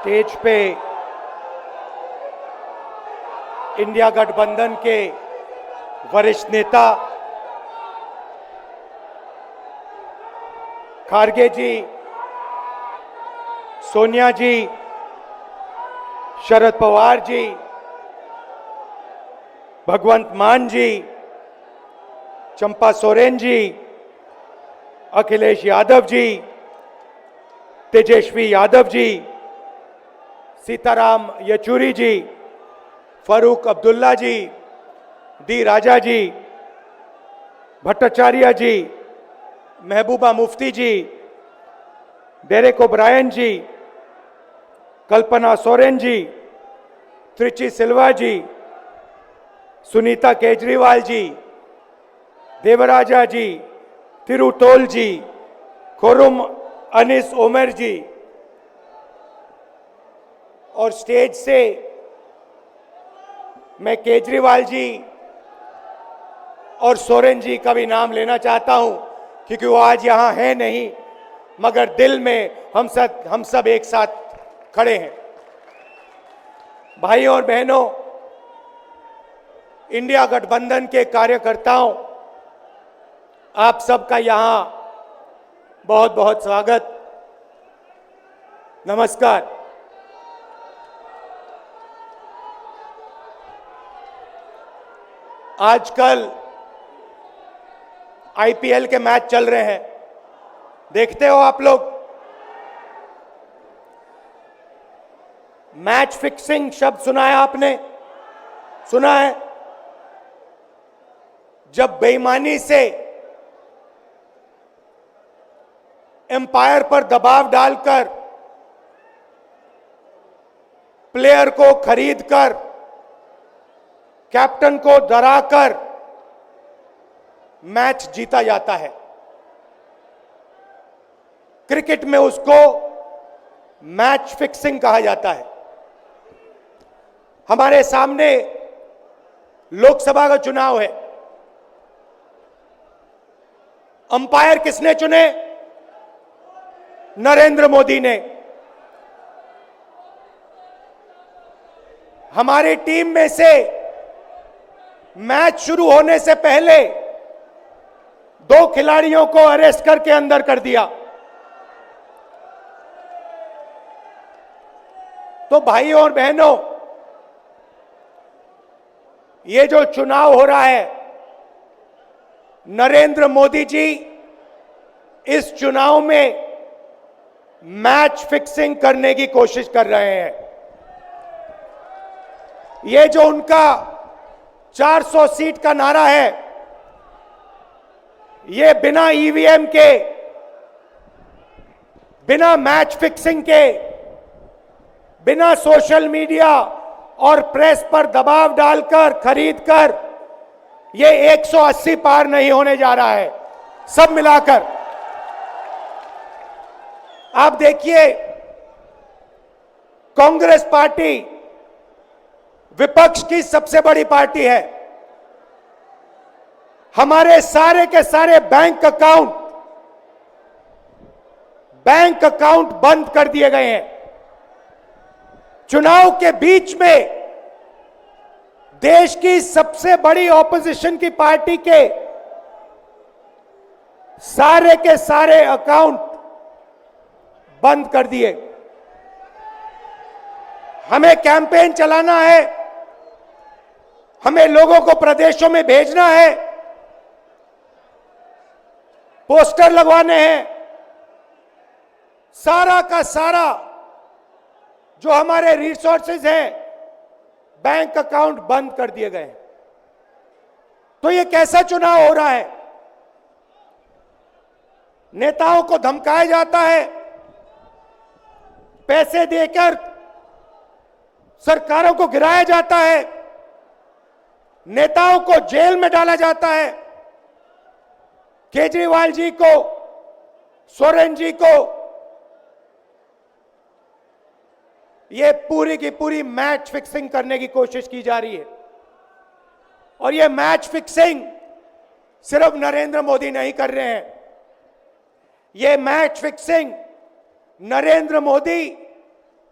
Stage पे India गठबंधन के वरिष्ठ नेता खारगे जी, सोनिया जी, शरद पवार जी, भगवंत मान जी, चंपा सोरेन जी, अखिलेश यादव जी, तेजस्वी यादव जी, सीताराम येचुरी जी, फारूक अब्दुल्ला जी, डी राजा जी, भट्टाचार्य जी, महबूबा मुफ्ती जी, डेरेक ओब्रायन जी, कल्पना सोरेन जी, त्रिची सिल्वा जी, सुनीता केजरीवाल जी, देवराजा जी, तिरुतोल जी, खुरुम अनिस उमर जी, और स्टेज से मैं केजरीवाल जी और सोरेन जी का भी नाम लेना चाहता हूं, क्योंकि वो आज यहां है नहीं, मगर दिल में हम सब एक साथ खड़े हैं। भाइयों और बहनों, इंडिया गठबंधन के कार्यकर्ताओं, आप सबका यहां बहुत बहुत स्वागत, नमस्कार। आजकल आईपीएल के मैच चल रहे हैं, देखते हो आप लोग। मैच फिक्सिंग शब्द सुना है आपने? सुना है? जब बेईमानी से एम्पायर पर दबाव डालकर प्लेयर को खरीदकर कैप्टन को डराकर मैच जीता जाता है। क्रिकेट में उसको मैच फिक्सिंग कहा जाता है। हमारे सामने लोकसभा का चुनाव है। अंपायर किसने चुने? नरेंद्र मोदी ने। हमारी टीम में से मैच शुरू होने से पहले 2 खिलाड़ियों को अरेस्ट करके अंदर कर दिया। तो भाइयों और बहनों, ये जो चुनाव हो रहा है, नरेंद्र मोदी जी इस चुनाव में मैच फिक्सिंग करने की कोशिश कर रहे हैं। ये जो उनका 400 सीट का नारा है, ये बिना ईवीएम के, बिना मैच फिक्सिंग के, बिना सोशल मीडिया और प्रेस पर दबाव डालकर खरीदकर, ये 180 पार नहीं होने जा रहा है। सब मिलाकर आप देखिए, कांग्रेस पार्टी विपक्ष की सबसे बड़ी पार्टी है। हमारे सारे के सारे बैंक अकाउंट बंद कर दिए गए हैं। चुनाव के बीच में देश की सबसे बड़ी ऑपोजिशन की पार्टी के सारे अकाउंट बंद कर दिए। हमें कैंपेन चलाना है, हमें लोगों को प्रदेशों में भेजना है, पोस्टर लगवाने हैं। सारा का सारा जो हमारे रिसोर्सेज हैं, बैंक अकाउंट बंद कर दिए गए। तो ये कैसा चुनाव हो रहा है? नेताओं को धमकाया जाता है, पैसे देकर सरकारों को गिराया जाता है, नेताओं को जेल में डाला जाता है। केजरीवाल जी को, सोरेन जी को ये पूरी की पूरी मैच फिक्सिंग करने की कोशिश की जा रही है। और ये मैच फिक्सिंग सिर्फ नरेंद्र मोदी नहीं कर रहे हैं। ये मैच फिक्सिंग नरेंद्र मोदी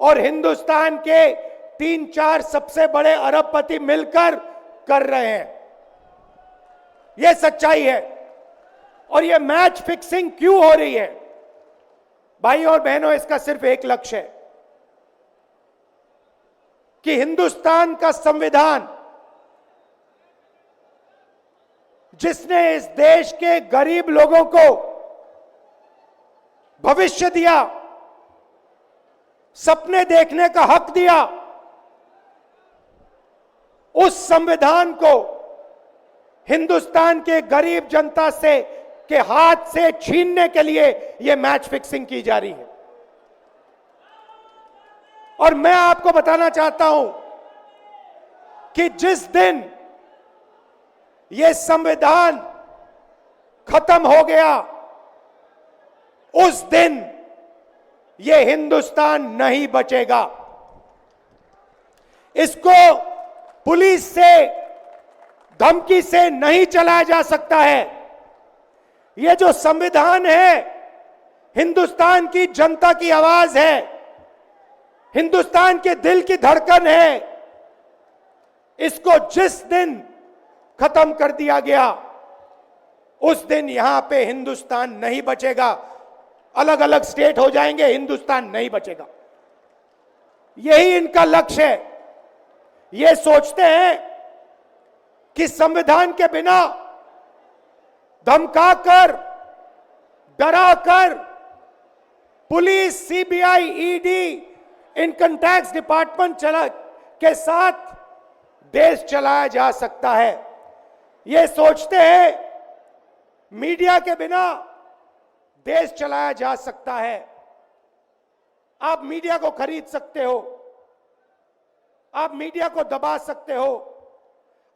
और हिंदुस्तान के 3-4 सबसे बड़े अरबपति मिलकर कर रहे हैं। यह सच्चाई है। और यह मैच फिक्सिंग क्यों हो रही है? भाइयों और बहनों, इसका सिर्फ एक लक्ष्य है कि हिंदुस्तान का संविधान, जिसने इस देश के गरीब लोगों को भविष्य दिया, सपने देखने का हक दिया, उस संविधान को हिंदुस्तान के गरीब जनता से के हाथ से छीनने के लिए यह मैच फिक्सिंग की जा रही है। और मैं आपको बताना चाहता हूं कि जिस दिन यह संविधान खत्म हो गया, उस दिन यह हिंदुस्तान नहीं बचेगा। इसको पुलिस से, धमकी से नहीं चलाया जा सकता है। यह जो संविधान है, हिंदुस्तान की जनता की आवाज है, हिंदुस्तान के दिल की धड़कन है। इसको जिस दिन खत्म कर दिया गया, उस दिन यहां पे हिंदुस्तान नहीं बचेगा। अलग अलग स्टेट हो जाएंगे, हिंदुस्तान नहीं बचेगा। यही इनका लक्ष्य है। ये सोचते हैं कि संविधान के बिना धमकाकर, डराकर police, CBI, ED, income tax department के साथ देश चलाया जा सकता है। ये सोचते हैं मीडिया के बिना देश चलाया जा सकता है। आप मीडिया को खरीद सकते हो, आप मीडिया को दबा सकते हो,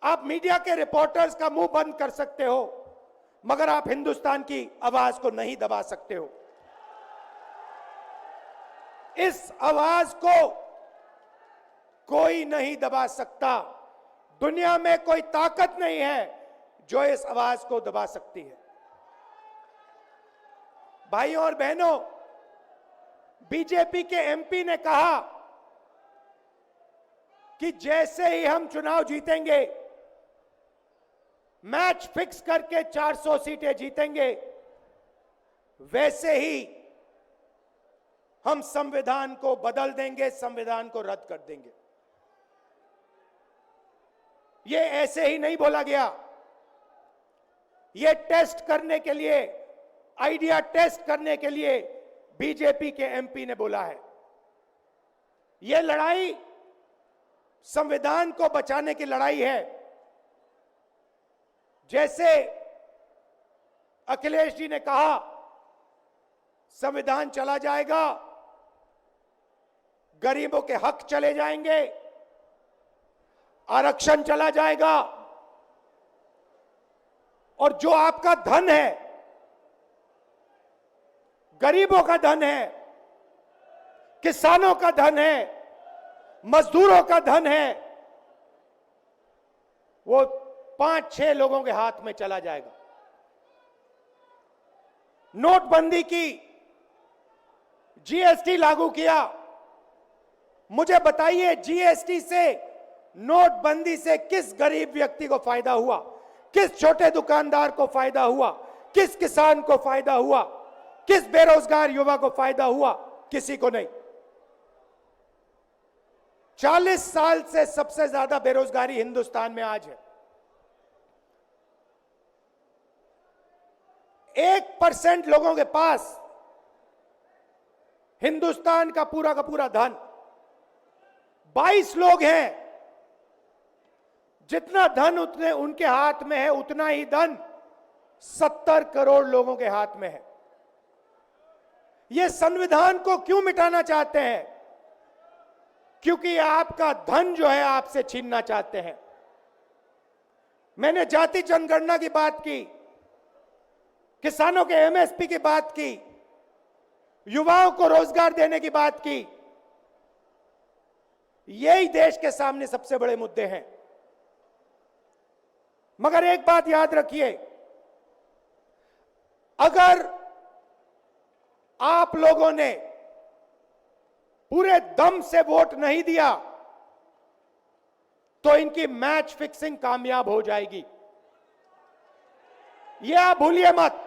आप मीडिया के रिपोर्टर्स का मुंह बंद कर सकते हो, मगर आप हिंदुस्तान की आवाज को नहीं दबा सकते हो। इस आवाज को कोई नहीं दबा सकता। दुनिया में कोई ताकत नहीं है जो इस आवाज को दबा सकती है। भाइयों और बहनों, बीजेपी के एमपी ने कहा कि जैसे ही हम चुनाव जीतेंगे, मैच फिक्स करके 400 सीटें जीतेंगे, वैसे ही हम संविधान को बदल देंगे, संविधान को रद्द कर देंगे। ये ऐसे ही नहीं बोला गया। ये टेस्ट करने के लिए, आइडिया टेस्ट करने के लिए बीजेपी के एमपी ने बोला है। ये लड़ाई संविधान को बचाने की लड़ाई है। जैसे अखिलेश जी ने कहा, संविधान चला जाएगा, गरीबों के हक चले जाएंगे, आरक्षण चला जाएगा, और जो आपका धन है, गरीबों का धन है, किसानों का धन है, मजदूरों का धन है, वो 5-6 लोगों के हाथ में चला जाएगा। नोटबंदी की, जीएसटी लागू किया। मुझे बताइए, जीएसटी से, नोटबंदी से किस गरीब व्यक्ति को फायदा हुआ? किस छोटे दुकानदार को फायदा हुआ? किस किसान को फायदा हुआ? किस बेरोजगार युवा को फायदा हुआ? किसी को नहीं। 40 साल से सबसे ज्यादा बेरोजगारी हिंदुस्तान में आज है। 1% लोगों के पास हिंदुस्तान का पूरा धन, 22 लोग हैं। जितना धन उतने उनके हाथ में है, उतना ही धन 70 करोड़ लोगों के हाथ में है। ये संविधान को क्यों मिटाना चाहते हैं? क्योंकि आपका धन जो है आपसे छीनना चाहते हैं। मैंने जाति जनगणना की बात की, किसानों के एमएसपी की बात की, युवाओं को रोजगार देने की बात की। यही देश के सामने सबसे बड़े मुद्दे हैं। मगर एक बात याद रखिए, अगर आप लोगों ने पूरे दम से वोट नहीं दिया तो इनकी मैच फिक्सिंग कामयाब हो जाएगी। यह आप भूलिए मत।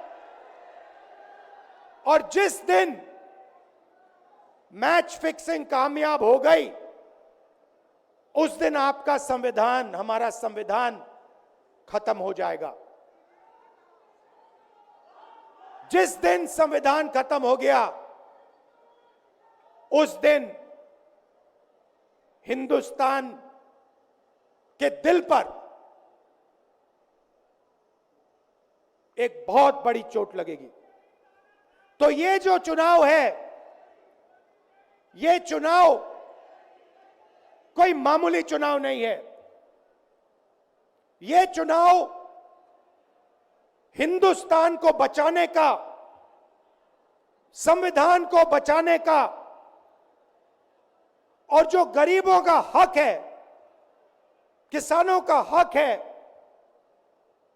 और जिस दिन मैच फिक्सिंग कामयाब हो गई, उस दिन आपका संविधान, हमारा संविधान खत्म हो जाएगा। जिस दिन संविधान खत्म हो गया, उस दिन हिंदुस्तान के दिल पर एक बहुत बड़ी चोट लगेगी। तो ये जो चुनाव है, ये चुनाव कोई मामूली चुनाव नहीं है। ये चुनाव हिंदुस्तान को बचाने का, संविधान को बचाने का, और जो गरीबों का हक है, किसानों का हक है,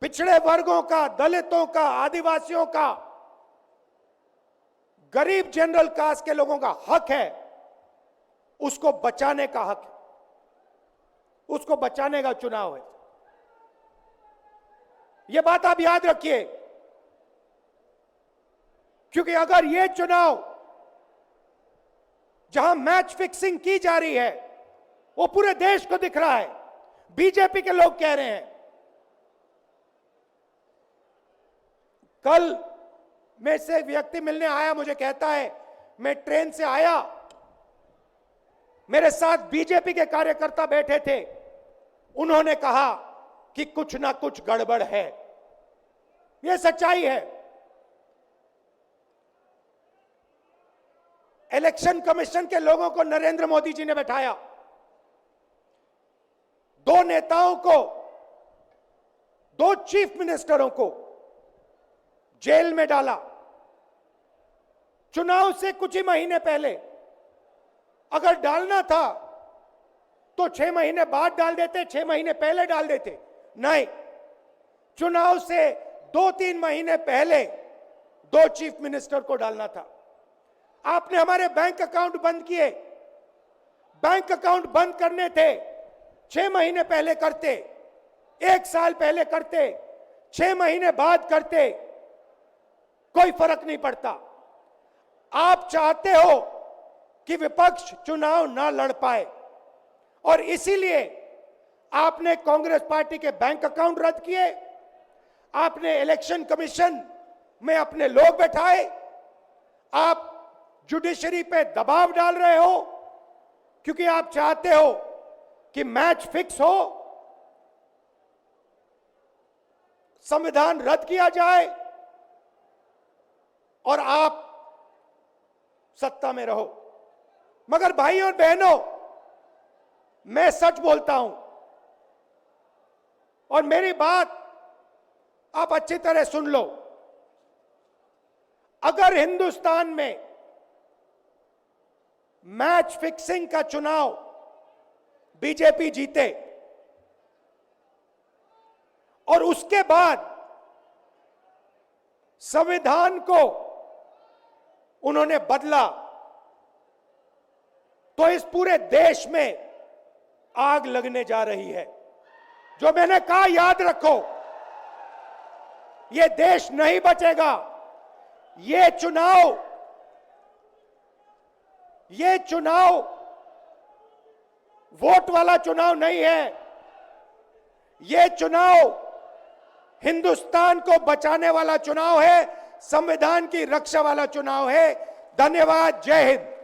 पिछड़े वर्गों का, दलितों का, आदिवासियों का, गरीब जनरल कास्ट के लोगों का हक है, उसको बचाने का हक है, उसको बचाने का चुनाव है। यह बात आप याद रखिए, क्योंकि अगर यह चुनाव जहां मैच फिक्सिंग की जा रही है, वो पूरे देश को दिख रहा है, बीजेपी के लोग कह रहे हैं। कल में से एक व्यक्ति मिलने आया, मुझे कहता है मैं ट्रेन से आया, मेरे साथ बीजेपी के कार्यकर्ता बैठे थे, उन्होंने कहा कि कुछ ना कुछ गड़बड़ है। यह सच्चाई है। इलेक्शन कमीशन के लोगों को नरेंद्र मोदी जी ने बैठाया, दो नेताओं को, दो चीफ मिनिस्टरों को जेल में डाला। चुनाव से कुछ ही महीने पहले अगर डालना था तो 6 महीने बाद डाल देते, 6 महीने पहले डाल देते। नहीं, चुनाव से 2-3 महीने पहले 2 चीफ मिनिस्टर को डालना था। आपने हमारे बैंक अकाउंट बंद किए। बैंक अकाउंट बंद करने थे, 6 महीने पहले करते, 1 साल पहले करते, 6 महीने बाद करते, कोई फर्क नहीं पड़ता। आप चाहते हो कि विपक्ष चुनाव ना लड़ पाए, और इसीलिए आपने कांग्रेस पार्टी के बैंक अकाउंट रद्द किए, आपने इलेक्शन कमीशन में अपने लोग बैठाए, आप जुडिशरी पे दबाव डाल रहे हो, क्योंकि आप चाहते हो कि मैच फिक्स हो, संविधान रद्द किया जाए और आप सत्ता में रहो। मगर भाई और बहनों, मैं सच बोलता हूं, और मेरी बात आप अच्छी तरह सुन लो। अगर हिंदुस्तान में मैच फिक्सिंग का चुनाव बीजेपी जीते और उसके बाद संविधान को उन्होंने बदला, तो इस पूरे देश में आग लगने जा रही है। जो मैंने कहा, याद रखो, यह देश नहीं बचेगा। यह चुनाव वोट वाला चुनाव नहीं है। यह चुनाव हिंदुस्तान को बचाने वाला चुनाव है, संविधान की रक्षा वाला चुनाव है। धन्यवाद। जय हिंद।